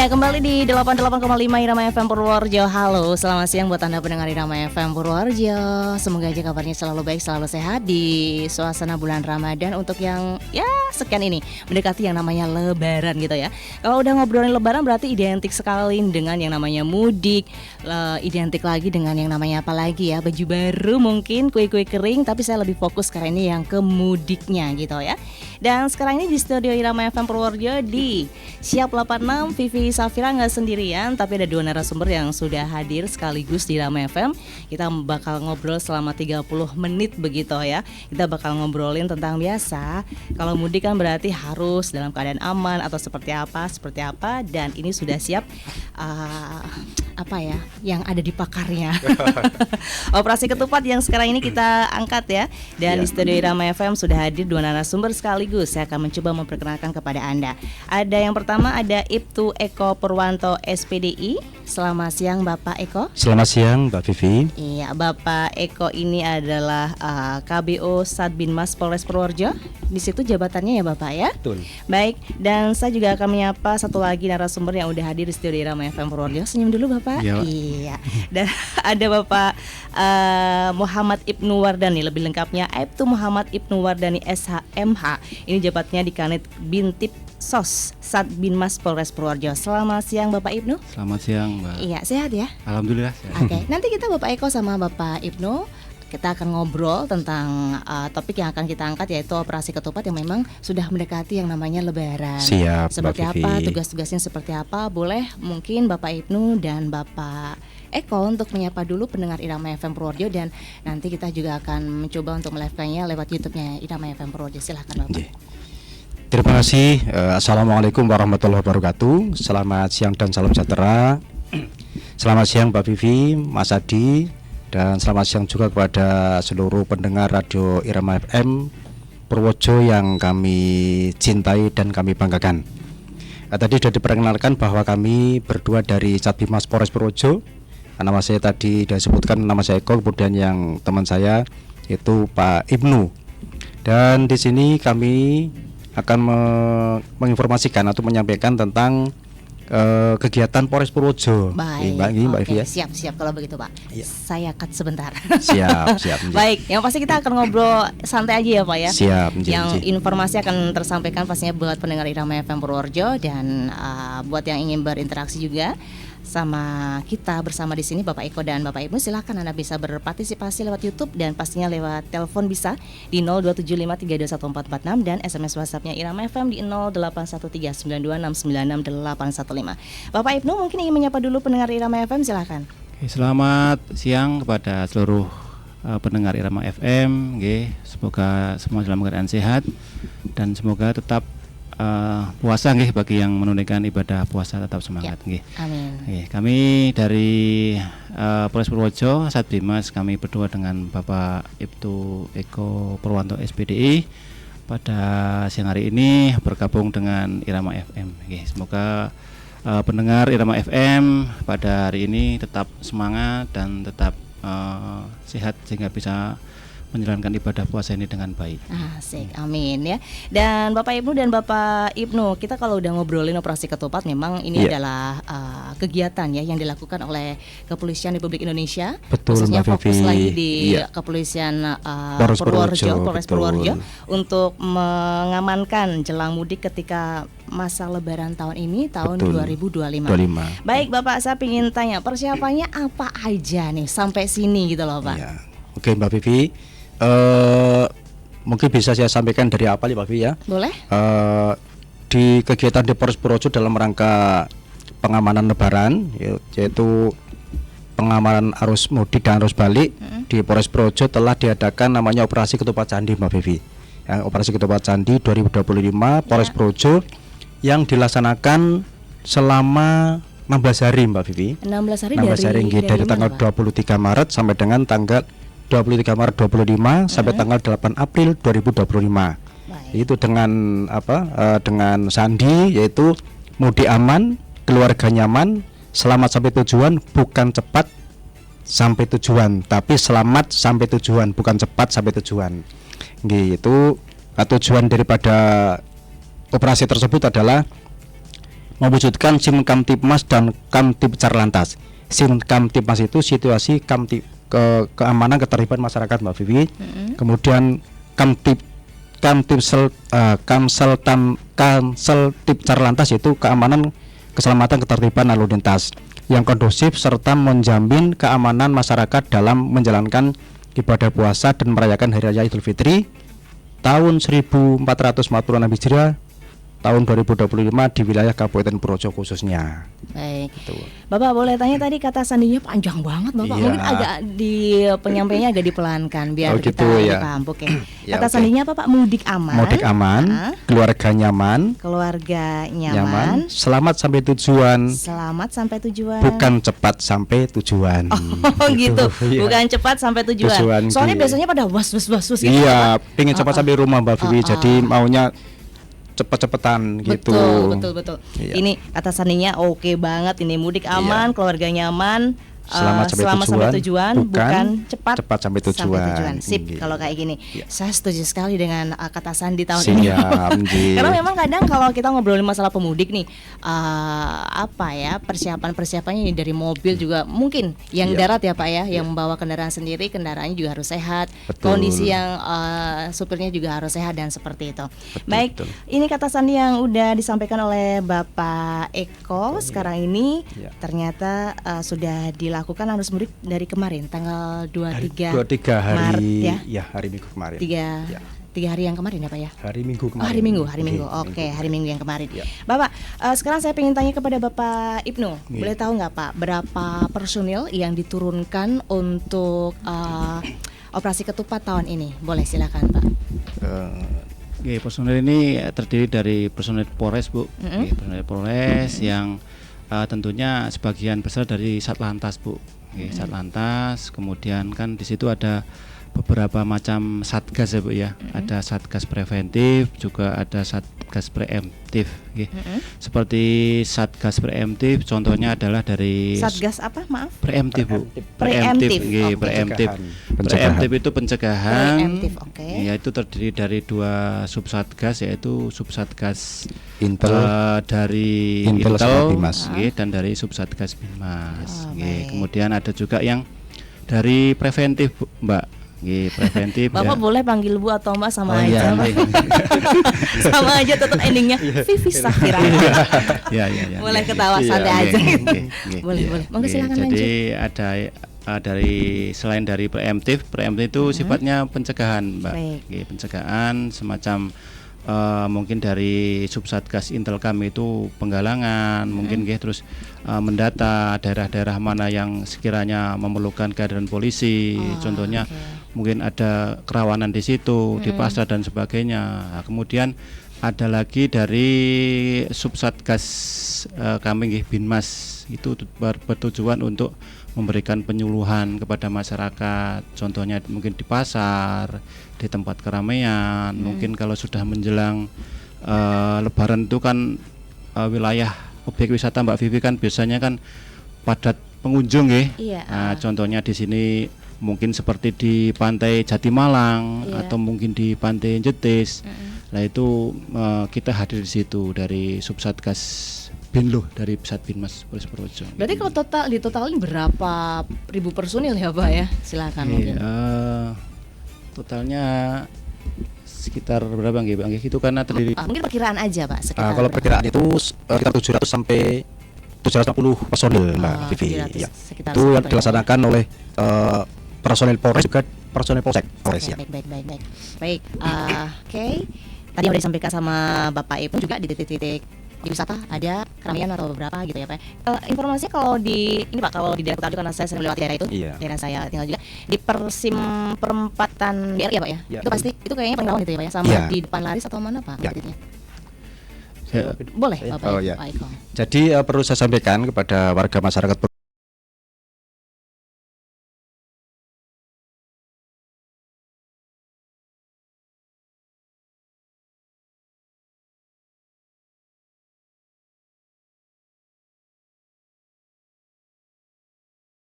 Iya, kembali di 88,5 Irama FM Purworejo. Halo, selamat siang buat Anda pendengar Irama FM Purworejo. Semoga aja kabarnya selalu baik, selalu sehat di suasana bulan Ramadan. Untuk yang sekian ini mendekati yang namanya Lebaran gitu ya. Kalau udah ngobrolin Lebaran berarti identik sekali dengan yang namanya mudik, identik lagi dengan yang namanya apa lagi ya, baju baru mungkin, kue-kue kering. Tapi saya lebih fokus karena ini yang ke mudiknya gitu ya. Dan sekarang ini di studio Irama FM Purworejo di Siap 86 Vivi Safira nggak sendirian, tapi ada dua narasumber yang sudah hadir sekaligus di Irama FM. Kita bakal ngobrol selama 30 menit begitu ya. Kita bakal ngobrolin tentang biasa. Kalau mudik kan berarti harus dalam keadaan aman atau seperti apa. Dan ini sudah siap yang ada di pakarnya. Operasi ketupat yang sekarang ini kita angkat ya. Dan di studio Irama FM sudah hadir dua narasumber sekaligus. Saya akan mencoba memperkenalkan kepada Anda. Ada yang pertama, ada Ibtu Eko Purwanto SPDI. Selamat siang Bapak Eko. Selamat siang Mbak Vivi. Iya, Bapak Eko ini adalah KBO Satbinmas Polres Purworejo. Di situ jabatannya ya Bapak ya. Betul. Baik, dan saya juga akan menyapa satu lagi narasumber yang udah hadir di studio Irama FM Purworejo. Senyum dulu Bapak. Ya. Iya. Dan ada Bapak Muhammad Ibnu Wardani, lebih lengkapnya Aibtu Muhammad Ibnu Wardani SHMH. Ini jabatannya di Kanit Bintip Sos Satbinmas Polres Purworejo. Selamat siang Bapak Ibnu. Selamat siang Mbak. Iya, sehat ya? Alhamdulillah sehat. Oke, nanti kita Bapak Eko sama Bapak Ibnu kita akan ngobrol tentang topik yang akan kita angkat, yaitu operasi ketupat yang memang sudah mendekati yang namanya Lebaran. Siap. Seperti Mbak apa, Vivi. tugas-tugasnya seperti apa? Boleh mungkin Bapak Ibnu dan Bapak Eko untuk menyapa dulu pendengar Irama FM Purworejo, dan nanti kita juga akan mencoba untuk melive-nya lewat YouTube-nya Irama FM Purworejo. Silahkan Bapak. Terima kasih. Assalamualaikum warahmatullahi wabarakatuh. Selamat siang dan salam sejahtera. Selamat siang Mbak Vivi, Mas Adi, dan selamat siang juga kepada seluruh pendengar Radio Irama FM Purworejo yang kami cintai dan kami banggakan. Tadi sudah diperkenalkan bahwa kami berdua dari Satbinmas Polres Purworejo. Nama saya tadi sudah disebutkan, nama saya Eko, kemudian yang teman saya itu Pak Ibnu. Dan di sini kami akan menginformasikan atau menyampaikan tentang kegiatan Polres Purworejo. Baik, Mbak Vivi ya. Siap kalau begitu Pak. Iya. Saya cut sebentar. Siap. Baik, yang pasti kita akan ngobrol santai aja ya Pak ya. Siap. Yang informasi akan tersampaikan pastinya buat pendengar Irama FM Purworejo, dan buat yang ingin berinteraksi juga sama kita bersama di sini Bapak Eko dan Bapak Ibnu, silahkan Anda bisa berpartisipasi lewat YouTube dan pastinya lewat telepon bisa di 02753214446 dan SMS WhatsApp-nya Irama FM di 081392696815. Bapak Ibnu mungkin ingin menyapa dulu pendengar Irama FM, silahkan. Selamat siang kepada seluruh pendengar Irama FM. Semoga semua dalam keadaan sehat dan semoga tetap puasa bagi yang menunaikan ibadah puasa tetap semangat. Amin. Kami dari Polres Purworejo Satbinmas, kami berdua dengan Bapak Ibtu Eko Purwanto SPDI pada siang hari ini bergabung dengan Irama FM. Semoga pendengar Irama FM pada hari ini tetap semangat dan tetap sehat sehingga bisa menjalankan ibadah puasa ini dengan baik. Asik, amin ya. Dan Bapak Ibnu kita kalau udah ngobrolin operasi ketupat, memang ini adalah kegiatan ya yang dilakukan oleh Kepolisian Republik Indonesia. Betul, khususnya Mbak fokus Vivi. lagi di Iya. Kepolisian Polres Polres Purworejo betul. untuk mengamankan jelang mudik ketika masa Lebaran tahun ini, tahun Betul. 2025. 25. Baik Bapak, saya ingin tanya persiapannya apa aja nih sampai sini gitu loh Pak. Ya. Oke Mbak Vivi. Mungkin bisa saya sampaikan dari apa nih Mbak Vivi ya. Boleh? Di kegiatan di Polres Purworejo dalam rangka pengamanan Lebaran, yaitu pengamanan arus mudik dan arus balik, di Polres Purworejo telah diadakan namanya operasi ketupat candi Mbak Vivi. Ya, operasi ketupat candi 2025 Polres Purworejo yang dilaksanakan selama 16 hari Mbak Vivi. 16 hari 16 hari dari tanggal 23 Maret sampai dengan tanggal 23 Maret 25 sampai tanggal 8 April 2025. Itu dengan dengan sandi, yaitu mudik aman, keluarga nyaman, selamat sampai tujuan, bukan cepat sampai tujuan, tapi selamat sampai tujuan, bukan cepat sampai tujuan. Gitu. Tujuan daripada operasi tersebut adalah mewujudkan SIM Kamtibmas dan Kamtibcar Lantas. SIM Kamtibmas itu situasi keamanan keterlibatan masyarakat, Mbak Vivi. Kemudian Kamseltibcar Lantas itu keamanan keselamatan ketertiban lalu lintas yang kondusif serta menjamin keamanan masyarakat dalam menjalankan ibadah puasa dan merayakan Hari Raya Idul Fitri tahun 1446 Hijriah tahun 2025 di wilayah Kabupaten Purworejo khususnya. Baik. Gitu. Bapak boleh tanya tadi kata sandinya panjang banget Bapak. Iya. Mungkin agak di penyampaiannya agak dipelankan biar Oh, gitu, kita ya. paham. Oke. Ya, Kata oke. sandinya apa Pak? Mudik aman. Mudik aman, keluarga nyaman, Keluarga nyaman. selamat sampai tujuan, Selamat sampai tujuan. bukan cepat sampai tujuan. Oh gitu. Iya. Bukan cepat sampai tujuan. Tujuan, Soalnya iya. biasanya pada was gitu. Iya, pengen cepat sampai rumah Mbak Vivi, jadi maunya cepet-cepetan gitu. Betul. Iya. Ini kata sandinya oke banget ini, mudik aman, keluarga nyaman, Selamat sampai tujuan, bukan cepat sampai tujuan. Sip, Iya. kalau kayak gini. Iya. Saya setuju sekali dengan kata sandi tahun ini. Siap, Ji. Karena memang kadang kalau kita ngobrolin masalah pemudik nih, apa ya persiapannya dari mobil juga mungkin yang Iya. darat ya Pak ya, yang membawa kendaraan sendiri, kendaraannya juga harus sehat, Betul. kondisi yang supirnya juga harus sehat dan seperti itu. Betul, Baik, betul. ini kata sandi yang udah disampaikan oleh Bapak Eko. Sekarang ini Iya. ternyata sudah dilakukan arus mudik dari kemarin tanggal 23 23 hari Maret ya. ya, hari Minggu kemarin. Tiga hari yang kemarin ya Pak ya. Hari Minggu Oh, kemarin. hari Minggu. Iya, Oke, hari Minggu yang kemarin. Ya. Bapak, sekarang saya ingin tanya kepada Bapak Ibnu. Iya. Boleh tahu nggak Pak, berapa personil yang diturunkan untuk operasi ketupat tahun ini? Boleh silakan Pak. Oke, personel ini terdiri dari personel Polres, Bu. Oke, personel Polres yang tentunya sebagian besar dari Satlantas, Bu. Oke, Satlantas, kemudian kan di situ ada beberapa macam satgas ya, Bu ya. Ada satgas preventif, juga ada satgas preemptif. Oke. Seperti satgas preemptif, contohnya adalah dari Satgas apa? Maaf. preemptif, Bu. Preemptif. Oke, Oke. preemptif. Pencegahan. Preemptif itu pencegahan. Preemptif, oke. Ya, itu terdiri dari 2 subsatgas, yaitu subsatgas Intel. dari Intel sama Bimas. dan dari subsatgas Bimas. Oh, Nggih, baik. kemudian ada juga yang dari preventif, Bu, Mbak. Nggih, preventif. Bapak ya. boleh panggil Bu atau Mbak sama Oh, aja. iya, Pak. nggih. Sama aja tetap endingnya Vivi Safira. Ya. Boleh ketawa Iya, santai Nggih, aja. nggih. Boleh. Monggo Oke, silakan jadi lanjut. ada dari selain dari preemptif itu sifatnya pencegahan, Mbak. Baik. Oke, pencegahan semacam mungkin dari subsatgas Intel kami itu penggalangan, mungkin terus mendata daerah-daerah mana yang sekiranya memerlukan kehadiran polisi, contohnya mungkin ada kerawanan di situ, di pasar dan sebagainya. Nah, kemudian ada lagi dari subsatgas kami Binmas, itu bertujuan untuk memberikan penyuluhan kepada masyarakat, contohnya mungkin di pasar, di tempat keramaian. Mungkin kalau sudah menjelang Lebaran itu kan wilayah objek wisata Mbak Vivi kan biasanya kan padat pengunjung ya. Iya. Nah, contohnya di sini mungkin seperti di Pantai Jatimalang Iya. atau mungkin di Pantai Jetis. Nah, itu kita hadir di situ dari subsatgas Binluh dari Pusat Binmas Polres Purworejo. Berarti kalau ditotalin berapa ribu personil ya Pak ya? Silakan mungkin. Totalnya sekitar berapa nggih, Bang? Itu karena terdiri Mungkin perkiraan aja Pak sekitar. Kalau perkiraan itu sekitar 700 sampai 750 personil, Mbak Vivi. 700, Ya. sekitar Itu yang segitu ya. dilaksanakan oleh personil Polres juga personil Polsek. Ya. Baik. Baik. Oke. Tadi yang udah disampaikan sama Bapak Ibu juga di titik-titik di wisata ada keramaian atau beberapa gitu ya Pak. Informasinya kalau di ini Pak, kalau di daerah Kota karena saya sering lewat daerah itu, Iya. daerah saya tinggal juga di perempatan BRI ya Pak ya. Iya. Itu pasti itu kayaknya paling rawan itu ya Pak ya, sama Iya. di depan Laris atau mana Pak Iya. titiknya? saya- Boleh Bapak Oh, Ibu, iya. Pak Eko. Jadi perlu saya sampaikan kepada warga masyarakat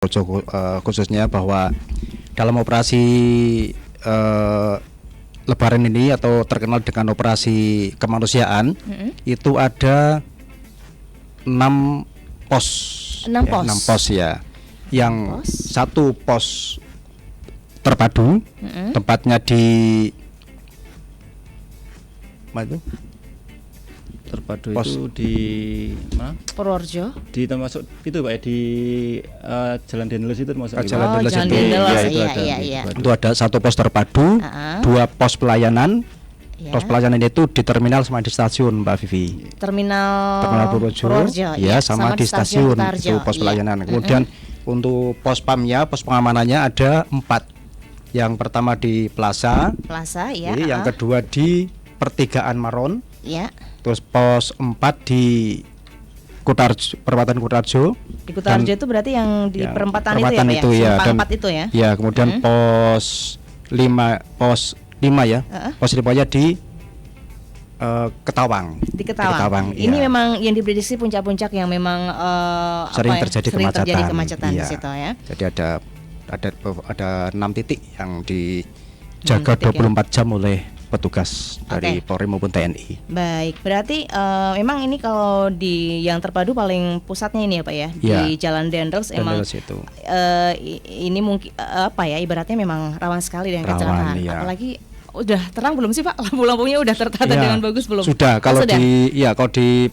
Purworejo khususnya bahwa dalam operasi Lebaran ini atau terkenal dengan operasi kemanusiaan itu ada 6 pos. 6 pos. 6 pos ya. Yang Pos. satu pos terpadu, tempatnya di mana itu? Terpadu Pos. itu di mana? Purworejo. Di termasuk itu Pak ya, di Jalan Dendels itu termasuk. Jalan Dendels Jalan itu. Dendels, Ya, itu iya, ada iya, di iya. Terpadu. Itu ada satu pos terpadu, Ah. 2 pos pelayanan. Ya. Pos pelayanan itu di terminal sama di stasiun, Mbak Vivi. Terminal Purworejo, ya, sama di stasiun itu pos pelayanan. Kemudian untuk pos pamnya, pos pengamanannya ada 4. Yang pertama di Plaza, Plaza ya. yang kedua di Pertigaan Maron, Ya. terus pos 4 di Kutarjo, perempatan Kutarjo. Di Kutarjo Dan- itu berarti yang di ya, perempatan itu ya, perempatan Pak itu, ya. ya. Simpang Dan- 4 itu ya. Ya, kemudian pos 5 ya. Pos 5-nya di Ketawang. Di Ketawang. Iya. Ini memang yang diprediksi puncak-puncak yang memang Sering terjadi kemacetan di iya. situ ya. Jadi ada 6 titik yang dijaga 6 titik ya. 24 jam oleh petugas dari Oke. Polri maupun TNI. Baik, berarti memang ini kalau di yang terpadu paling pusatnya ini ya Pak ya, Iya. di Jalan Dendels emang Dendels itu. ini mungkin apa ya, ibaratnya memang rawan sekali dengan Rawan, kecelakaan. iya. Apalagi udah terang belum sih Pak? Lampu-lampunya udah tertata Ya, dengan bagus belum? Sudah. Kalau sudah? kalau di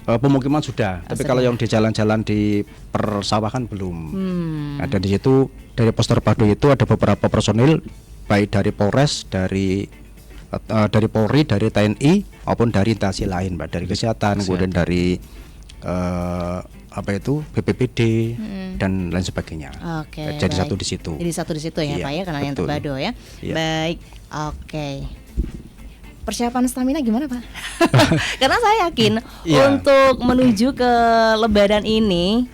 pemukiman sudah. Tapi sudah. kalau yang di jalan-jalan di persawahan belum. Hmm. Ada di situ dari pos terpadu itu ada beberapa personil baik dari Polres, dari Polri, dari TNI maupun dari instansi lain, Mbak, dari kesehatan, kemudian dari BPPD dan lain sebagainya. Oke. Jadi baik. satu di situ. Jadi satu di situ ya Iya, Pak ya, karena yang betul. terpadu ya. Iya. Baik, oke. Persiapan stamina gimana Pak? Karena saya yakin Iya. untuk menuju ke Lebaran ini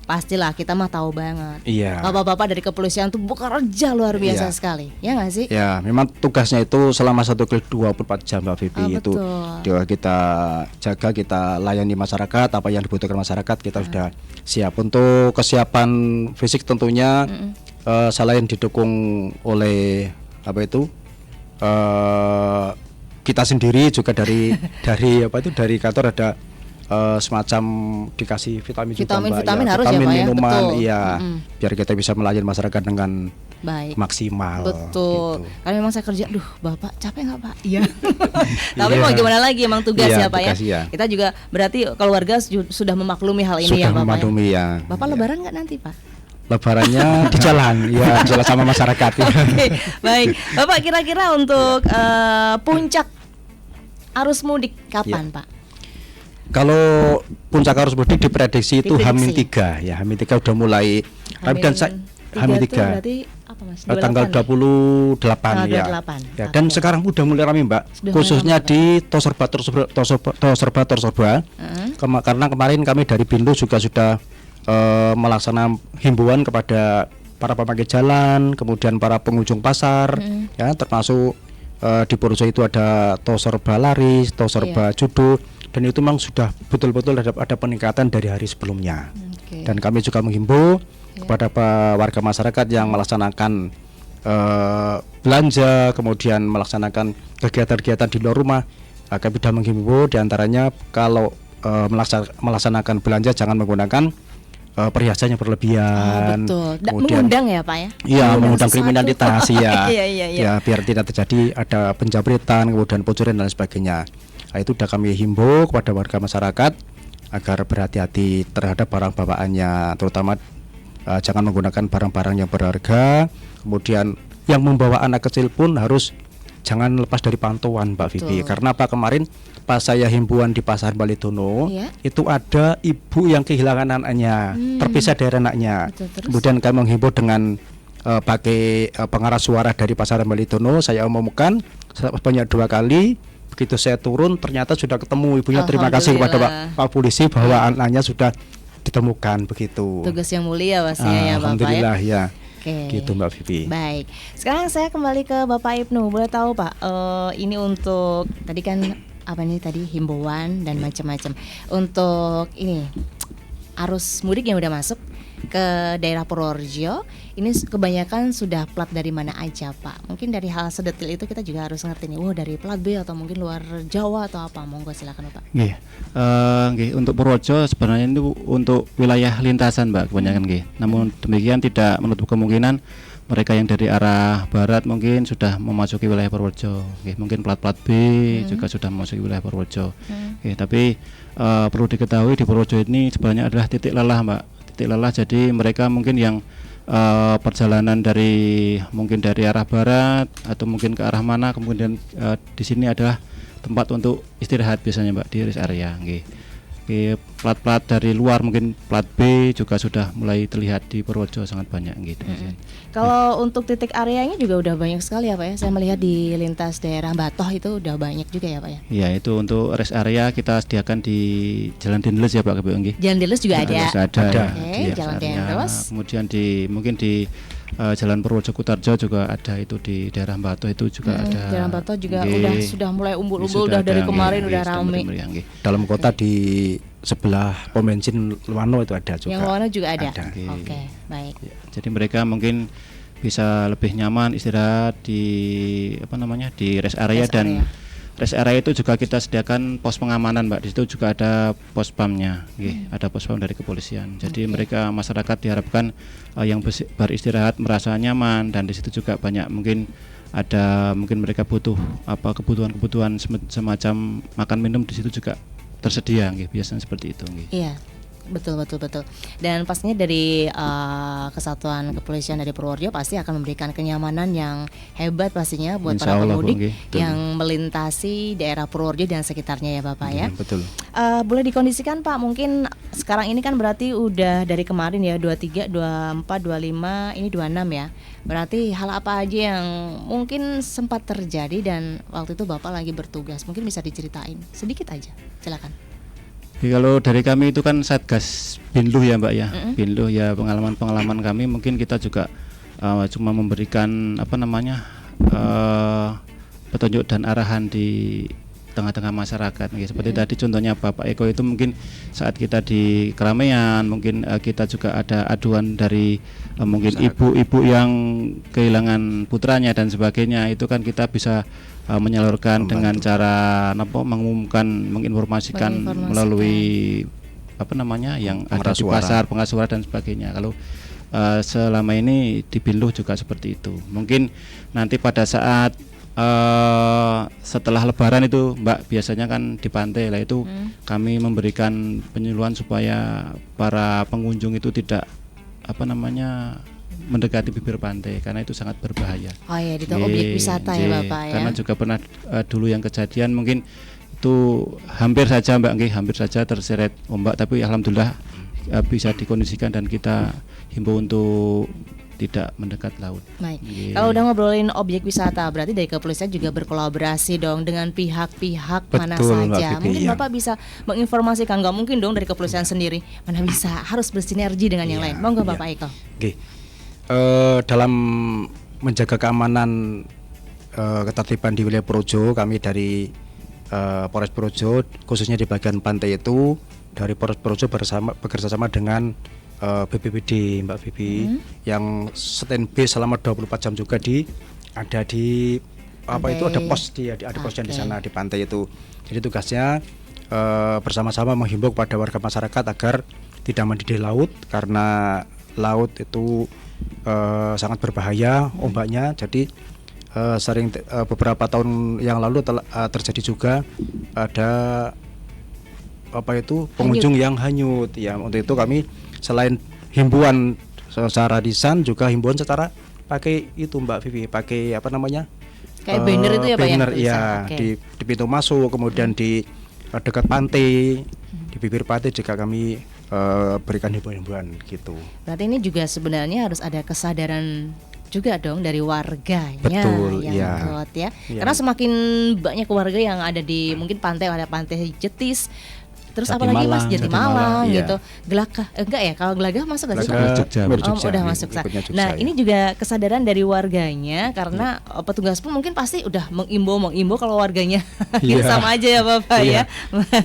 pastilah kita mah tahu banget. Iya. Bapak-bapak dari kepolisian tuh bekerja luar biasa Iya. sekali, ya nggak sih? Ya, memang tugasnya itu selama 1x24 jam, Mbak Vivi. Itu betul. kita jaga, kita layani masyarakat, apa yang dibutuhkan masyarakat kita sudah siap. Untuk kesiapan fisik tentunya selain didukung oleh kita sendiri juga dari dari kantor ada semacam dikasih vitamin juga, Mbak. Vitamin Ya, harus ya, Pak, ya? minuman, Betul. iya, biar kita bisa melayani masyarakat dengan Baik. maksimal. Betul. Gitu. Karena memang saya kerja, Bapak capek nggak Pak? Iya. Tapi Iya. mau gimana lagi, emang tugas Iya, ya Pak tugas, ya. iya. Kita juga berarti keluarga sudah memaklumi hal ini Sudah ya Bapak. memaklumi ya. Bapak Iya. Lebaran nggak nanti Pak? Lebarannya di jalan, ya jalan sama masyarakat. Ya. Oke, baik. Bapak kira-kira untuk puncak arus mudik kapan Pak? Kalau puncak arus mudik diprediksi itu Diprediksi. H-3 ya, H-3 udah mulai. Tapi kan H-3 berarti apa Mas? tanggal 28 ya? 28 ya. 28. Ya, dan Oke. sekarang udah mulai ramai, Mbak. Sudah mulai Khususnya ramai, di Toserba. Karena kemarin kami dari Bindu juga sudah melaksanakan himbauan kepada para pemakai jalan, kemudian para pengunjung pasar, ya, termasuk di Purworejo itu ada Toserba Laris, Toserba Judo, dan itu memang sudah betul-betul ada peningkatan dari hari sebelumnya. Oke. Dan kami juga menghimbau kepada warga masyarakat yang melaksanakan belanja, kemudian melaksanakan kegiatan-kegiatan di luar rumah, kami sudah menghimbau diantaranya kalau melaksanakan belanja jangan menggunakan perhiasan yang berlebihan. Betul. Kemudian Mengundang ya Pak ya? iya, mengundang sesuatu. kriminalitas ya. Iya. Ya, biar tidak terjadi ada penjamretan, kemudian pencurian dan sebagainya. Nah, itu sudah kami himbau kepada warga masyarakat agar berhati-hati terhadap barang bawaannya, terutama jangan menggunakan barang-barang yang berharga. Kemudian yang membawa anak kecil pun harus jangan lepas dari pantauan, Mbak Vivi. Karena apa, kemarin pas saya himbauan di Pasar Balitono, itu ada ibu yang kehilangan anaknya, terpisah dari anaknya. Betul, Kemudian kami menghimbau dengan pakai pengeras suara dari Pasar Balitono, saya umumkan sebanyak 2 kali. Begitu saya turun ternyata sudah ketemu ibunya. Terima kasih kepada Pak Polisi bahwa anaknya sudah ditemukan begitu. Tugas yang mulia pastinya ya Bapak ya. Alhamdulillah ya. Oke. Gitu Mbak Vivi. Baik. Sekarang saya kembali ke Bapak Ibnu. Boleh tahu Pak, ini untuk tadi kan apa nih tadi himbauan dan macam-macam. Untuk ini arus mudik yang udah masuk, ke daerah Purworejo, ini kebanyakan sudah plat dari mana aja Pak? Mungkin dari hal sedetil itu kita juga harus ngerti nih, dari plat B atau mungkin luar Jawa atau apa? Monggo silakan Pak. Nggih, untuk Purworejo sebenarnya itu untuk wilayah lintasan Mbak kebanyakan nggih. Namun demikian tidak menutup kemungkinan mereka yang dari arah barat mungkin sudah memasuki wilayah Purworejo. Mungkin plat-plat B juga sudah memasuki wilayah Purworejo. Tapi perlu diketahui di Purworejo ini sebenarnya adalah titik lelah Mbak. Titik lelah, jadi mereka mungkin yang perjalanan mungkin dari arah barat atau mungkin ke arah mana, kemudian di sini adalah tempat untuk istirahat biasanya Mbak, di rest area. Plat-plat dari luar mungkin plat B juga sudah mulai terlihat di Purworejo sangat banyak gitu. Kalau untuk titik areanya juga udah banyak sekali ya Pak ya. Saya melihat di lintas daerah Batoh itu udah banyak juga ya Pak ya. Iya, itu untuk rest area kita sediakan di Jalan Dendles ya Pak KPU nggih. Jalan Dendles juga ada. Oke, Jalan Dendles. Kemudian mungkin di Jalan Purworejo Kutarjo juga ada, itu di daerah Batoh itu juga ada. Jalan Batoh juga sudah mulai umbul-umbul, udah dari kemarin udah ramai. Dalam kota di sebelah pom bensin Luwano itu ada juga. Yang Luwano juga ada. Oke, baik. Ya, jadi mereka mungkin bisa lebih nyaman istirahat di di rest area dan rest area itu juga kita sediakan pos pengamanan Mbak. Di situ juga ada pos pamnya, ada pos pam dari kepolisian. Jadi mereka masyarakat diharapkan yang beristirahat merasa nyaman, dan di situ juga banyak mungkin mereka butuh kebutuhan semacam makan minum, di situ juga tersedia, biasanya seperti itu. Iya. Betul. Dan pastinya dari Kesatuan Kepolisian dari Purworejo pasti akan memberikan kenyamanan yang hebat pastinya buat para pemudik yang melintasi daerah Purworejo dan sekitarnya ya Bapak ya. Betul. Boleh dikondisikan Pak, mungkin sekarang ini kan berarti udah dari kemarin ya 23, 24, 25, ini 26 ya. Berarti hal apa aja yang mungkin sempat terjadi dan waktu itu Bapak lagi bertugas, mungkin bisa diceritain sedikit aja, silakan. Kalau dari kami itu kan Satgas Binluh ya Mbak ya. Binluh ya, pengalaman kami mungkin kita juga cuma memberikan petunjuk dan arahan di tengah-tengah masyarakat. Seperti tadi contohnya Bapak Eko itu mungkin saat kita di keramaian, mungkin kita juga ada aduan dari mungkin ibu-ibu yang kehilangan putranya dan sebagainya. Itu kan kita bisa menyalurkan dengan cara menginformasikan melalui yang ada di pasar, pengeras suara dan sebagainya. Kalau selama ini di Binluh juga seperti itu. Mungkin nanti pada saat setelah Lebaran itu Mbak, biasanya kan di pantai lah itu kami memberikan penyuluhan supaya para pengunjung itu tidak mendekati bibir pantai karena itu sangat berbahaya. Oh iya, itu objek wisata ya Bapak ya. Karena juga pernah dulu yang kejadian mungkin itu hampir saja terseret ombak, tapi alhamdulillah bisa dikondisikan dan kita himbau untuk tidak mendekat laut. Baik. Kalau udah ngobrolin objek wisata, berarti dari kepolisian juga berkolaborasi dong dengan pihak-pihak mana saja. Mungkin Bapak bisa menginformasikan, nggak mungkin dong dari kepolisian sendiri, mana bisa, harus bersinergi dengan yang lain. Monggo Bapak Eko. Dalam menjaga keamanan ketertiban di wilayah Purworejo, kami dari Polres Purworejo khususnya di bagian pantai itu, dari Polres Purworejo bekerja sama dengan BPBD Mbak Bibi yang standby selama 24 jam juga ada di itu ada pos ada posnya di sana di pantai itu. Jadi tugasnya bersama-sama menghimbau kepada warga masyarakat agar tidak mandi di laut karena laut itu sangat berbahaya ombaknya. Jadi sering beberapa tahun yang lalu terjadi juga ada pengunjung yang hanyut ya. Untuk itu kami selain himbauan secara lisan juga himbauan secara pakai itu Mbak Vivi, pakai kayak banner itu ya Pak banner ya, di pintu masuk, kemudian di dekat pantai, di bibir pantai juga kami berikan himbauan gitu. Berarti ini juga sebenarnya harus ada kesadaran juga dong dari warganya. Betul, yang kuat ya. Karena semakin banyak warga yang ada di mungkin pantai, ada pantai Jetis, Terus apa lagi Mas? Jatimalang iya. gitu. Gelagah enggak ya? Kalau Gelagah masuk nggak sih? Gelagah, Jogja. Udah masuk. ikutnya Jogja, Nah, ya. ini juga kesadaran dari warganya karena petugas pun mungkin pasti udah mengimbau kalau warganya ya Iya. sama aja ya Bapak Iya. ya.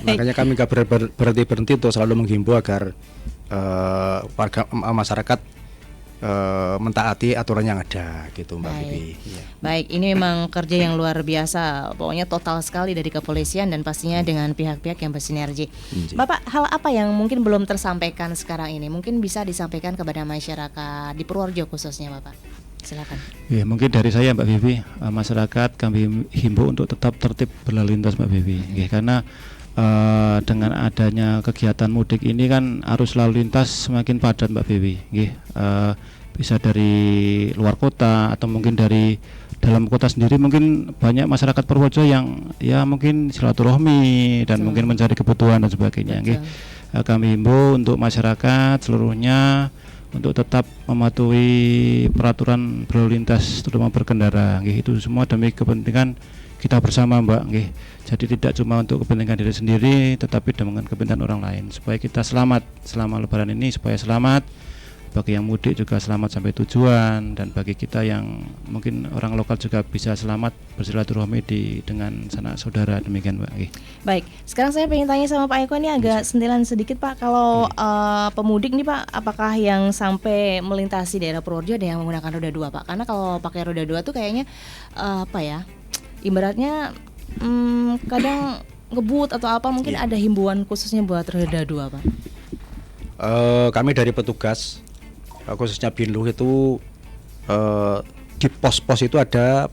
Baik. Makanya kami nggak berhenti untuk selalu menghimbau agar warga masyarakat mentaati aturan yang ada gitu Mbak Baik. Bibi. Iya. Baik, ini memang kerja yang luar biasa. Pokoknya total sekali dari kepolisian dan pastinya dengan pihak-pihak yang bersinergi. Bapak, hal apa yang mungkin belum tersampaikan sekarang ini? Mungkin bisa disampaikan kepada masyarakat di Purworejo khususnya, Bapak. Silakan. Ya, mungkin dari saya Mbak Vivi, masyarakat kami himbau untuk tetap tertib berlalu lintas Mbak Vivi. Nggih, karena dengan adanya kegiatan mudik ini kan arus lalu lintas semakin padat Mbak Vivi. Nggih, bisa dari luar kota atau mungkin dari dalam kota sendiri, mungkin banyak masyarakat Purworejo yang ya mungkin silaturahmi dan mungkin mencari kebutuhan dan sebagainya. Nggih, kami himbau untuk masyarakat seluruhnya untuk tetap mematuhi peraturan berlalu lintas terutama berkendara. Nggih, itu semua demi kepentingan kita bersama Mbak. Nggih, jadi tidak cuma untuk kepentingan diri sendiri tetapi dengan kepentingan orang lain supaya kita selamat selama lebaran ini, supaya selamat bagi yang mudik juga selamat sampai tujuan, dan bagi kita yang mungkin orang lokal juga bisa selamat bersilaturahmi dengan sanak saudara. Demikian Mbak. Baik, sekarang saya pengen tanya sama Pak Eko, ini agak sentilan sedikit Pak. Kalau pemudik nih Pak, apakah yang sampai melintasi daerah Purworejo ada yang menggunakan roda 2 Pak? Karena kalau pakai roda 2 tuh kayaknya apa ya, ibaratnya kadang ngebut atau apa, mungkin ada himbauan khususnya buat roda 2 Pak? Kami dari petugas khususnya Binluh itu di pos-pos itu ada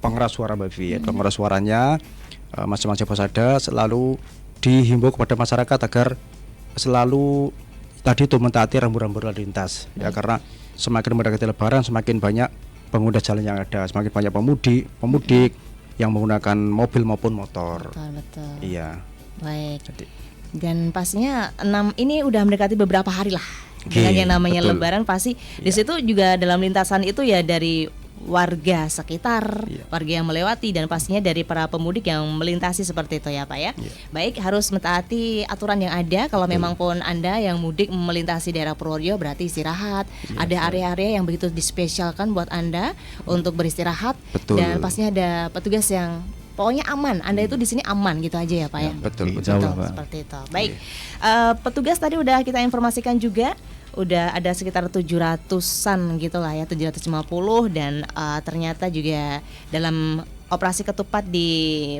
pengeras suara Mbak Vivi. Pengeras suaranya masing-masing pos ada, selalu dihimbau kepada masyarakat agar selalu tadi itu mentaati rambu-rambu lalu lintas ya, karena semakin mendekati lebaran semakin banyak pengguna jalan yang ada, semakin banyak pemudik yang menggunakan mobil maupun motor. Betul. Iya. Baik. Dan pastinya ini udah mendekati beberapa hari lah. Dengan yang namanya lebaran pasti di situ juga dalam lintasan itu ya dari warga sekitar, warga yang melewati, dan pastinya dari para pemudik yang melintasi seperti itu ya Pak ya. Baik, harus mentaati aturan yang ada. Kalau memang pun Anda yang mudik melintasi daerah Purworejo berarti istirahat. Ada area-area yang begitu dispesialkan buat Anda untuk beristirahat. Dan pastinya ada petugas yang pokoknya aman. Anda itu di sini aman gitu aja ya Pak ya. Betul. Seperti itu. Baik. Petugas tadi udah kita informasikan juga, udah ada sekitar 700-an gitu lah ya, 750, dan ternyata juga dalam operasi ketupat di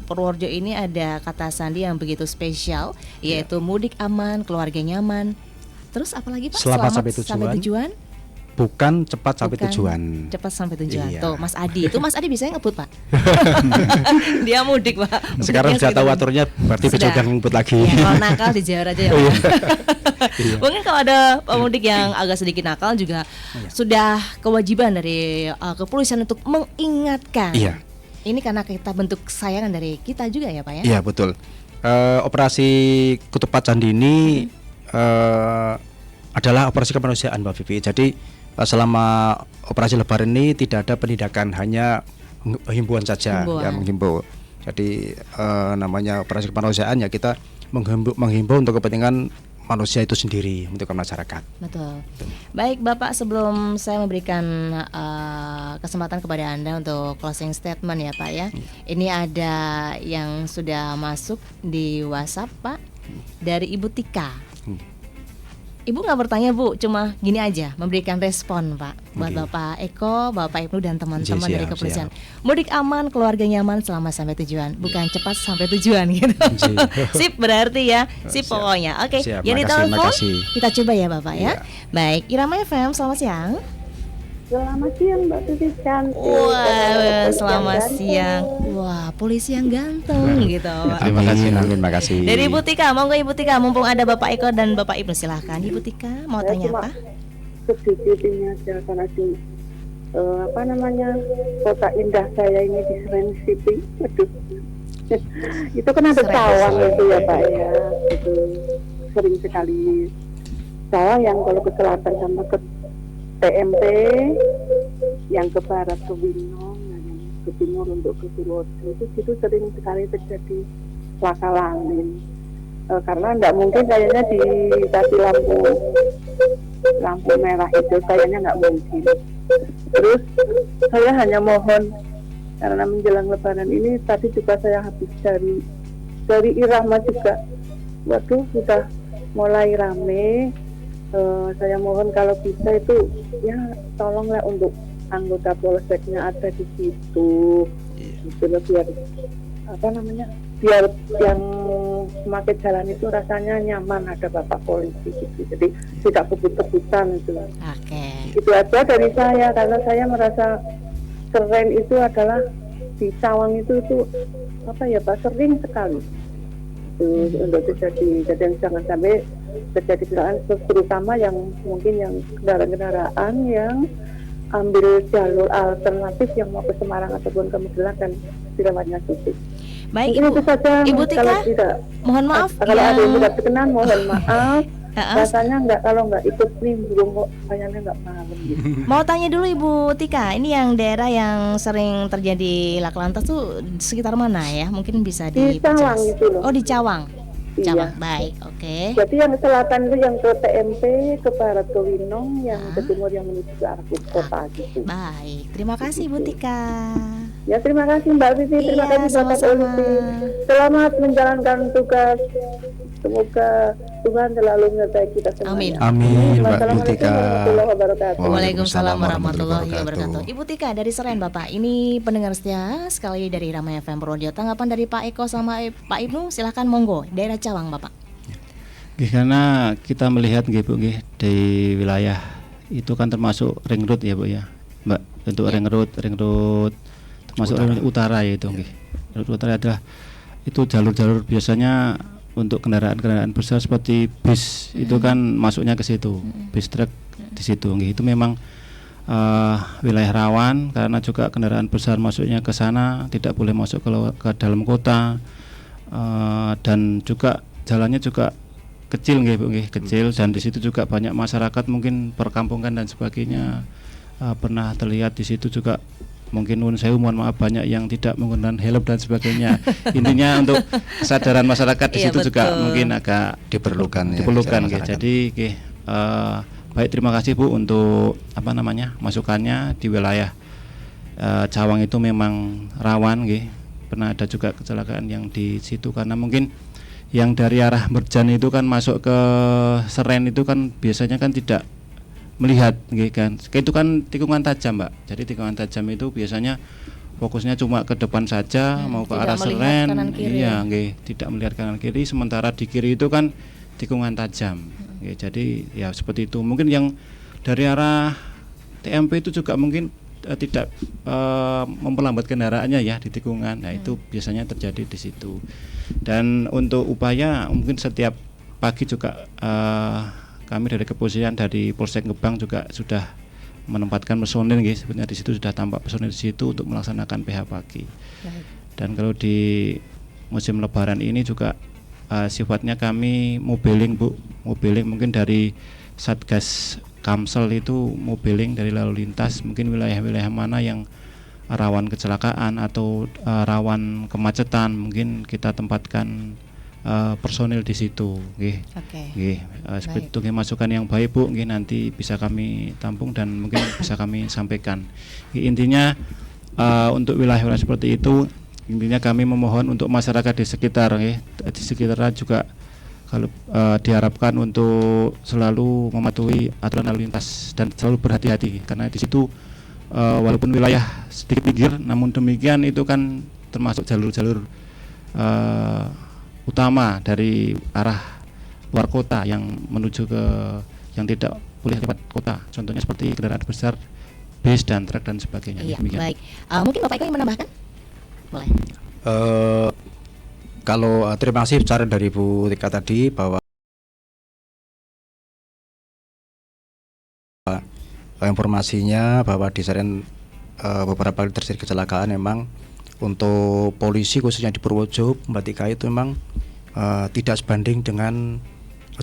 Purworejo ini ada kata sandi yang begitu spesial, yaitu mudik aman, keluarga nyaman. Terus apa lagi Pak? Selamat sampai tujuan. Bukan cepat sampai tujuan. Cepat sampai tujuan. Iya. Tuh Mas Adi, itu Mas Adi biasanya ngebut Pak. Dia mudik Pak. Sekarang sudah tahu aturannya, berarti besok udah ngebut lagi. Ya, kalau nakal dijawab aja ya Pak. Mungkin kalau ada pemudik yang agak sedikit nakal juga sudah kewajiban dari kepolisian untuk mengingatkan. Iya. Ini karena kita bentuk kesayangan dari kita juga ya Pak ya. Iya betul. Operasi Ketupat Candi ini adalah operasi kemanusiaan Mbak Vivi. Jadi selama operasi Lebaran ini tidak ada penindakan, hanya himbauan saja yang menghimbau. Jadi namanya operasi kemanusiaan ya, kita menghimbau untuk kepentingan manusia itu sendiri, untuk masyarakat. Betul. Baik Bapak, sebelum saya memberikan kesempatan kepada Anda untuk closing statement ya Pak ya. Ini ada yang sudah masuk di WhatsApp Pak, dari Ibu Tika. Ibu nggak bertanya Bu, cuma gini aja, memberikan respon Pak buat Bapak Eko, Bapak Ibnu dan teman-teman dari kepolisian. Mudik aman, keluarga nyaman selama sampai tujuan, bukan cepat sampai tujuan gitu. Sip berarti ya, sip pokoknya. Oke, yang ditelepon kita coba ya Bapak ya. Baik, Irama FM, selamat siang. Selamat siang Mbak Tuti cantik. Wah, selamat siang. Wah, polisi yang ganteng gitu. Terima kasih. Dari Ibu Tika, monggo Ibu Tika, mumpung ada Bapak Eko dan Bapak Ibnu, silahkan Ibu Tika, mau tanya apa? Sedikit ini aja, karena di kota indah saya ini di Seren City. Aduh. Itu kan ada cawang itu ya Pak ya. Itu sering sekali cawang yang kalau ke selatan sama ke TMT, yang ke barat ke Winong, yang ke timur untuk ke Purworejo, itu sering sekali terjadi laka langin. karena nggak mungkin kayaknya dikasih lampu merah itu, kayaknya nggak mungkin. Terus saya hanya mohon, karena menjelang Lebaran ini tadi juga saya habis dari Irama juga, waduh sudah mulai rame. Saya mohon kalau bisa itu ya tolonglah untuk anggota polseknya ada di situ, gitu loh, biar biar yang memakai jalan itu rasanya nyaman, ada bapak polisi gitu, jadi tidak kebut-kebutan itu. Oke. Itu aja dari saya, karena saya merasa keren itu adalah di Cawang itu Pak, sering sekali itu untuk terjadi. Jadi jangan sampai terjadi kecelakaan, terutama yang mungkin yang kendaraan yang ambil jalur alternatif yang mau ke Semarang ataupun ke Magelang dan dilewatnya titik. Baik Mungkin Ibu. itu saja. Ibu Tika, kalau tidak, mohon maaf kalau ada yang tidak berkenan mohon maaf. Rasanya kalau nggak ikut nimbrung kok kayaknya nggak paham gitu. Mau tanya dulu Ibu Tika, ini yang daerah yang sering terjadi laka lantas tuh sekitar mana ya? Mungkin bisa Di Cawang itu loh. Oh, di Cawang. Iya. Cawang, baik, oke. Jadi yang selatan itu yang ke TMP, ke barat ke Winong, yang ke timur yang menuju ke arah kota gitu. Baik, terima kasih Ibu Tika. Ya terima kasih Mbak Vivi, terima Iya, kasih Bapak sama-sama. Polisi. Selamat menjalankan tugas. Semoga Tuhan selalu menyertai kita semua. Amin. Amin, Mbak Wassalamualaikum Tika. warahmatullahi wabarakatuh. Waalaikumsalam warahmatullahi warahmatullahi wabarakatuh. Ibu Tika dari Seren Bapak, ini pendengar setia sekali dari Rama FM Purworejo. Tanggapan dari Pak Eko sama Pak Ibnu, silahkan monggo. Daerah Cawang Bapak. Karena kita melihat nggih Bu nggih, di wilayah itu kan termasuk ring road ya Bu ya, Mbak. Untuk ring road termasuk ring road utara ya itu nggih. Ring road utara adalah itu jalur-jalur biasanya untuk kendaraan-kendaraan besar seperti bis itu kan masuknya ke situ, bis truk di situ nggih. Itu memang wilayah rawan karena juga kendaraan besar masuknya ke sana, tidak boleh masuk ke dalam kota, dan juga jalannya juga kecil nggih Bu nggih, kecil, dan di situ juga banyak masyarakat mungkin perkampungan dan sebagainya. Pernah terlihat di situ juga mungkin nun sewu, mohon maaf, banyak yang tidak menggunakan helm dan sebagainya. Intinya untuk kesadaran masyarakat di Iya, situ juga betul. mungkin agak diperlukan ya, diperlukan masyarakat. nggih. Jadi nggih, baik, terima kasih Bu untuk masukannya di wilayah Cawang itu memang rawan nggih. Pernah ada juga kecelakaan yang di situ karena mungkin yang dari arah Merjan itu kan masuk ke Seren itu kan biasanya kan tidak melihat nggih kan. Itu kan tikungan tajam, Mbak. Jadi tikungan tajam itu biasanya fokusnya cuma ke depan saja, mau ke tidak arah melihat Seren. kanan kiri. Iya, nggih, tidak melihat kanan kiri, sementara di kiri itu kan tikungan tajam. Nggih, jadi ya seperti itu. Mungkin yang dari arah TMP itu juga mungkin tidak memperlambat kendaraannya ya di tikungan. Nah, itu biasanya terjadi di situ. Dan untuk upaya mungkin setiap pagi juga kami dari kepolisian dari Polsek Gebang juga sudah menempatkan personil nggih, sebenarnya di situ sudah tampak personil di situ untuk melaksanakan PH pagi. Dan kalau di musim Lebaran ini juga sifatnya kami mobiling Bu, mobiling mungkin dari Satgas Kamsel itu mobiling dari lalu lintas, mungkin wilayah-wilayah mana yang rawan kecelakaan atau rawan kemacetan, mungkin kita tempatkan personil di situ, nggih. Oke. Nggih, seperti itu nggih, masukan yang baik Bu, nggih, nanti bisa kami tampung dan mungkin bisa kami sampaikan. Nggih, intinya untuk wilayah-wilayah seperti itu, intinya kami memohon untuk masyarakat di sekitar, nggih, di sekitar juga kalau diharapkan untuk selalu mematuhi aturan lalu lintas dan selalu berhati-hati karena di situ walaupun wilayah sedikit pinggir, namun demikian itu kan termasuk jalur-jalur utama dari arah luar kota yang menuju ke yang tidak boleh lewat kota. Contohnya seperti kendaraan besar, bis dan truk dan sebagainya. Iya, Demikian. baik. Mungkin Bapak Eko yang menambahkan? Boleh. Kalau terima kasih saran dari Bu Tika tadi bahwa informasinya bahwa di Seren beberapa kali terjadi kecelakaan. Memang untuk polisi khususnya di Purworejo, Mbak Tika, itu memang tidak sebanding dengan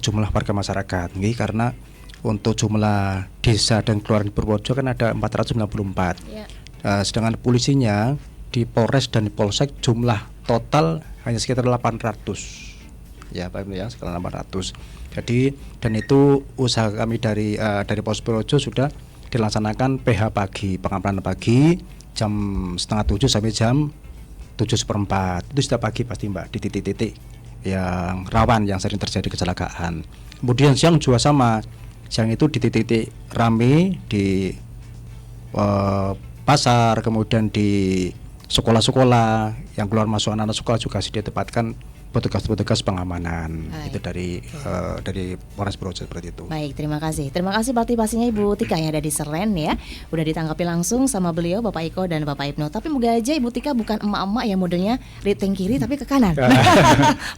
jumlah warga masyarakat, karena untuk jumlah desa dan kelurahan di Purworejo kan ada 494. Ya. Sedangkan polisinya di Polres dan di Polsek jumlah total hanya sekitar 800. ya Pak Ibnu ya, skala 800. Jadi dan itu usaha kami dari Polres Purworejo sudah dilaksanakan PH pagi, pengamatan pagi jam 6:30 sampai jam 7:15. Itu sudah pagi pasti Mbak, di titik-titik yang rawan, yang sering terjadi kecelakaan. Kemudian siang juga sama, siang itu di titik-titik rame di pasar, kemudian di sekolah-sekolah yang keluar masuk anak-anak sekolah juga sudah ditempatkan petugas-petugas pengamanan. Baik. Itu dari Polres Purworejo seperti itu. Baik, terima kasih. Terima kasih partisipasinya Ibu Tika yang ada di Seren ya. Udah ditanggapi langsung sama beliau Bapak Iko dan Bapak Ibnu. Tapi moga aja Ibu Tika bukan emak-emak yang modelnya riteng kiri tapi ke kanan.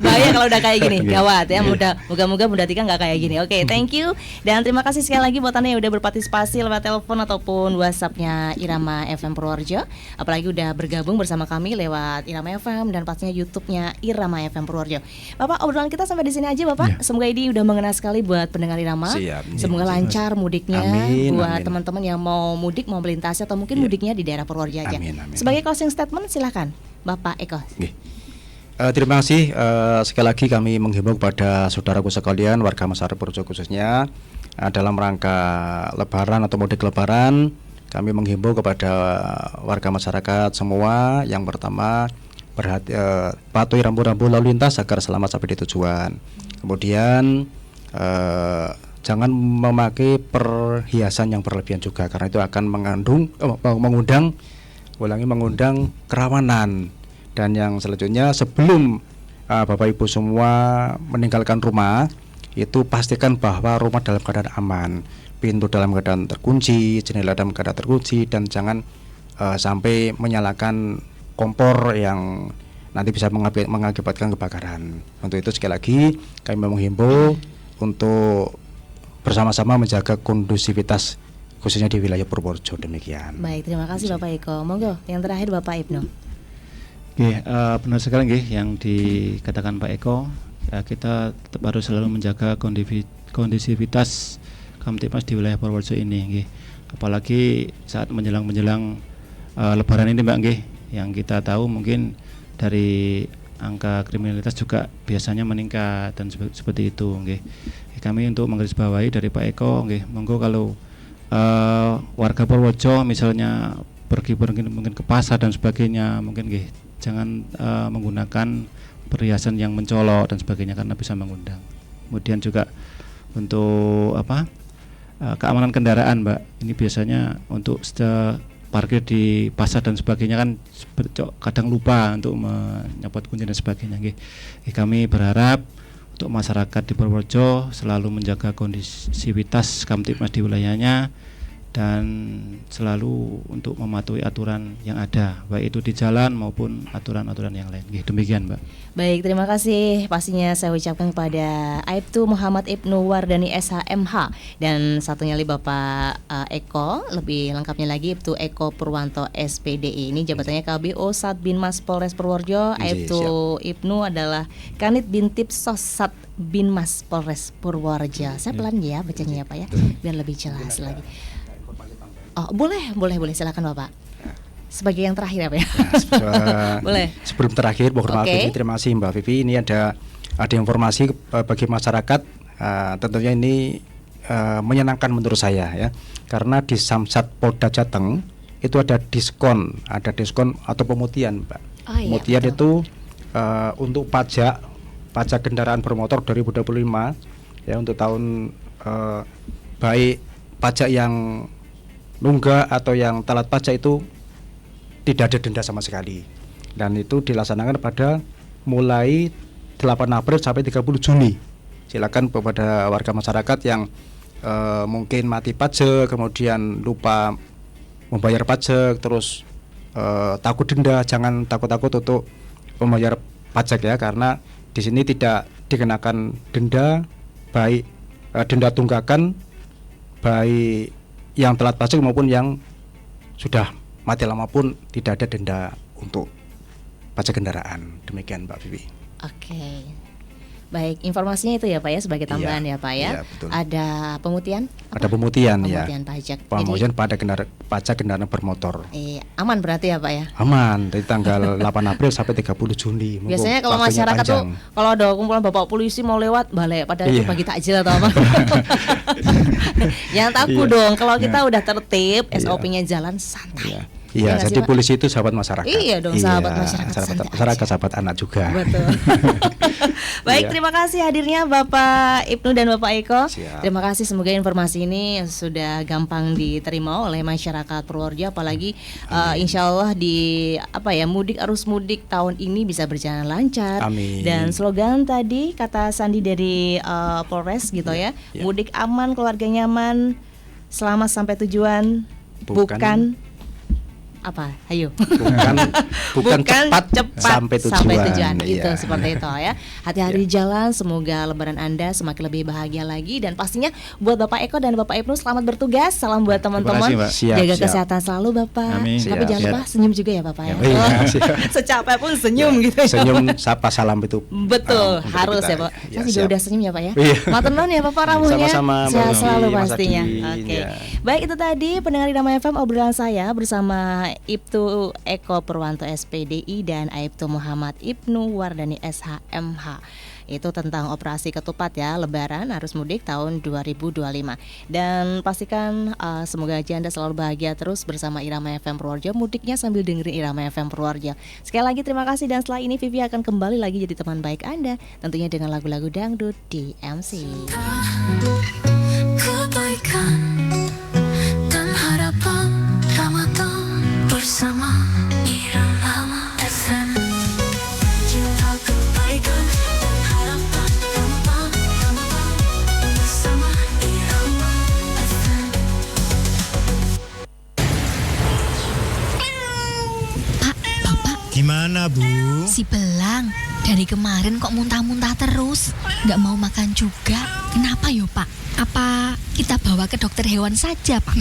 Bahaya kalau udah kayak gini, gawat ya. Moga-moga Bunda Tika nggak kayak gini. Oke, thank you. Dan terima kasih sekali lagi buat Anda yang udah berpartisipasi lewat telepon ataupun WhatsApp-nya Irama FM Purworejo. Apalagi udah bergabung bersama kami lewat Irama FM dan pastinya YouTube-nya Irama FM Purworejo. Bapak, obrolan kita sampai di sini aja Bapak. Semoga ini udah mengena sekali buat pendengar Irama. Siap. Semoga lancar mudiknya buat amin. teman-teman yang mau mudik, mau melintasi atau mungkin mudiknya di daerah Purworejo aja. Amin. Sebagai closing statement silakan Bapak Eko. Terima kasih sekali lagi kami menghimbau kepada saudaraku sekalian, warga masyarakat Purworejo khususnya dalam rangka Lebaran atau mudik Lebaran, kami menghimbau kepada warga masyarakat semua yang pertama patuhi rambu-rambu lalu lintas agar selamat sampai di tujuan. Kemudian jangan memakai perhiasan yang berlebihan juga, karena itu akan mengundang kerawanan. Dan yang selanjutnya, sebelum Bapak Ibu semua meninggalkan rumah, itu pastikan bahwa rumah dalam keadaan aman, pintu dalam keadaan terkunci, jendela dalam keadaan terkunci, dan jangan sampai menyalakan kompor yang nanti bisa mengakibatkan kebakaran. Untuk itu sekali lagi kami menghimbau untuk bersama-sama menjaga kondusivitas khususnya di wilayah Purworejo. Demikian. Baik, terima kasih Bapak Eko. Monggo yang terakhir Bapak Ibnu. Benar sekali yang dikatakan Pak Eko. Kita tetap harus selalu menjaga kondusivitas Kamtibmas di wilayah Purworejo ini. Apalagi saat menjelang Lebaran ini Mbak. Yang kita tahu mungkin dari angka kriminalitas juga biasanya meningkat dan seperti itu. Kami untuk menggarisbawahi dari Pak Eko, monggo kalau warga Purworejo misalnya pergi mungkin ke pasar dan sebagainya, mungkin jangan menggunakan perhiasan yang mencolok dan sebagainya karena bisa mengundang. Kemudian juga untuk keamanan kendaraan Mbak, ini biasanya untuk parkir di pasar dan sebagainya kan kadang lupa untuk menyabot kunci dan sebagainya. Kami berharap untuk masyarakat di Purworejo selalu menjaga kondusivitas Kamtibmas di wilayahnya dan selalu untuk mematuhi aturan yang ada, baik itu di jalan maupun aturan-aturan yang lain. Demikian Mbak. Baik, terima kasih. Pastinya saya ucapkan kepada Aibtu Muhammad Ibnu Wardani SHMH dan satunya lagi Bapak Eko, lebih lengkapnya lagi Aibtu Eko Purwanto SPDI. Ini jabatannya KBO Satbinmas Polres Purworejo. Aibtu Ibnu adalah Kanit Bintip Sosat Binmas Polres Purworejo. Saya pelan ya bacanya ya Pak ya, biar lebih jelas lagi. Oh, boleh silakan Bapak. Sebagai yang terakhir apa ya? Boleh. Sebelum terakhir, mohon maaf terima kasih Mbak Vivi. Ini ada informasi bagi masyarakat. Tentunya ini menyenangkan menurut saya ya. Karena di Samsat Polda Jateng itu ada diskon atau pemutihan, Mbak. Pemutihan itu untuk pajak kendaraan bermotor 2025 ya, untuk tahun baik pajak yang nunggak atau yang telat pajak itu tidak ada denda sama sekali, dan itu dilaksanakan pada mulai 8 April sampai 30 Juni. Silakan kepada warga masyarakat yang mungkin mati pajak, kemudian lupa membayar pajak, terus takut denda, jangan takut-takut untuk membayar pajak ya, karena di sini tidak dikenakan denda, baik denda tunggakan baik yang telat pajak maupun yang sudah mati lama pun tidak ada denda untuk pajak kendaraan. Demikian Mbak Vivi. Oke. Baik, informasinya itu ya Pak ya sebagai tambahan ya Pak ya. Iya, betul. Ada pemutihan? Ada pemutihan ya. Pemutihan pajak. Pemutihan pada pajak kendaraan bermotor. Aman berarti ya Pak ya. Aman dari tanggal 8 April sampai 30 Juni. Mumpung Biasanya kalau waktunya masyarakat panjang. tuh kalau ada kumpulan bapak polisi mau lewat balik pada itu Iya. bagi takjil atau apa. Yang takut Iya. dong kalau kita udah tertib, Iya. SOP-nya jalan santai. Iya. Iya Iya, nggak sih, jadi Pak? polisi itu sahabat masyarakat. Iya dong, sahabat masyarakat, santai masyarakat aja. sahabat anak juga. Betul. Baik, Iya. terima kasih hadirnya Bapak Ibnu dan Bapak Eko. Siap. Terima kasih, semoga informasi ini sudah gampang diterima oleh masyarakat Purworejo, apalagi insya Allah di mudik arus mudik tahun ini bisa berjalan lancar. Amin. Dan slogan tadi kata Sandi dari Polres gitu ya, ya. mudik aman, keluarga nyaman, selamat sampai tujuan, bukan apa? Ayo. Bukan cepat sampai tujuan. Gitu, Iya. seperti itu ya. Hati-hati di jalan, semoga lebaran Anda semakin lebih bahagia lagi, dan pastinya buat Bapak Eko dan Bapak Ibnu selamat bertugas. Salam buat teman-teman. kasih, Mbak. Siap, Jaga siap. kesehatan selalu Bapak. Amin. Tapi Siap, jangan lupa siap. senyum juga ya Bapak ya. Iya, siap. Secapek pun senyum gitu ya. Senyum sapa salam itu. Betul, untuk harus kita. ya Pak. Ya, Saya juga siap. udah senyum ya Pak ya. Iya. Matur nuwun ya Bapak rawuhnya. Sama-sama, Mbak Sehat Vivi, selalu Mas pastinya. Adi. Oke. Ya. Baik, itu tadi pendengar Irama FM obrolan saya bersama Ibtu Eko Purwanto SPDI dan Aibtu Muhammad Ibnu Wardani SHMH. Itu tentang operasi ketupat ya, lebaran arus mudik tahun 2025. Dan pastikan semoga aja Anda selalu bahagia terus bersama Irama FM Purworejo, mudiknya sambil dengerin Irama FM Purworejo. Sekali lagi terima kasih, dan setelah ini Vivi akan kembali lagi jadi teman baik Anda, tentunya dengan lagu-lagu dangdut di MC. Kebaikan dan harapan Ramadan bersama Irama FM. Cinta kebaikan dan harapan Ramadan bersama Irama FM. Pak, Bapak, Gimana Bu? si Belang dari kemarin kok muntah-muntah terus, nggak mau makan juga. Kenapa yo Pak? Apa kita bawa ke dokter hewan saja Pak?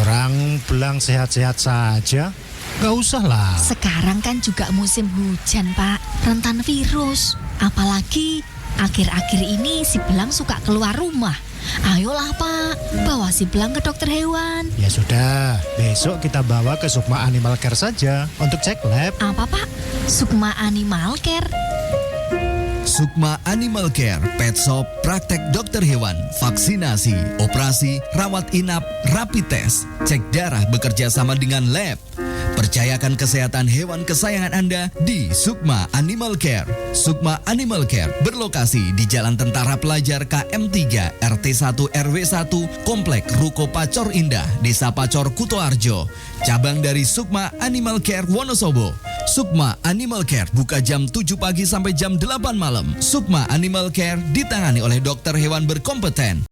Orang belang sehat-sehat saja. Gak usah lah. Sekarang kan juga musim hujan Pak, rentan virus. Apalagi akhir-akhir ini si Belang suka keluar rumah. Ayolah Pak, bawa si Belang ke dokter hewan. Ya sudah, besok kita bawa ke Sukma Animal Care saja untuk cek lab. Apa Pak? Sukma Animal Care. Sukma Animal Care, Pet Shop, praktek dokter hewan, vaksinasi, operasi, rawat inap, rapid test, cek darah bekerja sama dengan lab. Percayakan kesehatan hewan kesayangan Anda di Sukma Animal Care. Sukma Animal Care berlokasi di Jalan Tentara Pelajar KM3 RT1 RW1 Komplek Ruko Pacor Indah, Desa Pacor Kutoarjo. Cabang dari Sukma Animal Care Wonosobo. Sukma Animal Care buka jam 7 pagi sampai jam 8 malam. Sukma Animal Care ditangani oleh dokter hewan berkompeten.